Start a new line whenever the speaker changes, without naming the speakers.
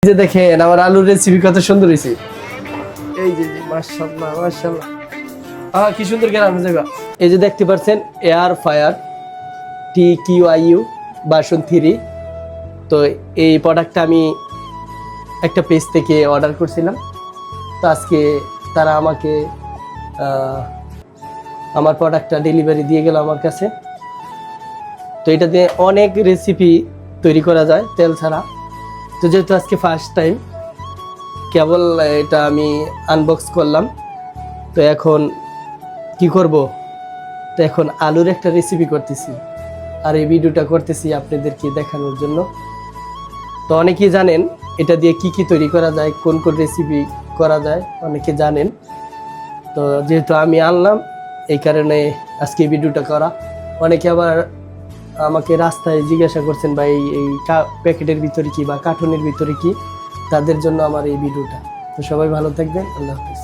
যে দেখেন আমার আলুর রেসিপি কত সুন্দর হয়েছে। এই যে মাশাআল্লাহ মাশাআল্লাহ, কি সুন্দর গ্রাম জায়গা। এই যে দেখতে পাচ্ছেন এয়ার ফায়ার TQIU ভার্সন 3। তো এই প্রোডাক্টটা আমি একটা পেজ থেকে অর্ডার করছিলাম। তো আজকে তারা আমাকে আমার প্রোডাক্টটা ডেলিভারি দিয়ে গেল আমার কাছে। তো এটা দিয়ে অনেক রেসিপি তৈরি করা যায় তেল ছাড়া। তো যেহেতু আজকে ফার্স্ট টাইম কেবল এটা আমি আনবক্স করলাম, তো এখন কি করব, তো এখন আলুর একটা রেসিপি করতেছি আর এই ভিডিওটা করতেছি আপনাদেরকে দেখানোর জন্য। তো অনেকেই জানেন এটা দিয়ে কি কি তৈরি করা যায়, কোন কোন রেসিপি করা যায় অনেকে জানেন। তো যেহেতু আমি আনলাম এই কারণে আজকে ভিডিওটা করা। অনেকে আবার আমাকে রাস্তায় জিজ্ঞাসা করছেন ভাই এই প্যাকেটের ভিতরে কি বা কার্টুনের ভিতরে কি, তাদের জন্য আমার এই ভিডিওটা। তো সবাই ভালো থাকবেন, আল্লাহ হাফিজ।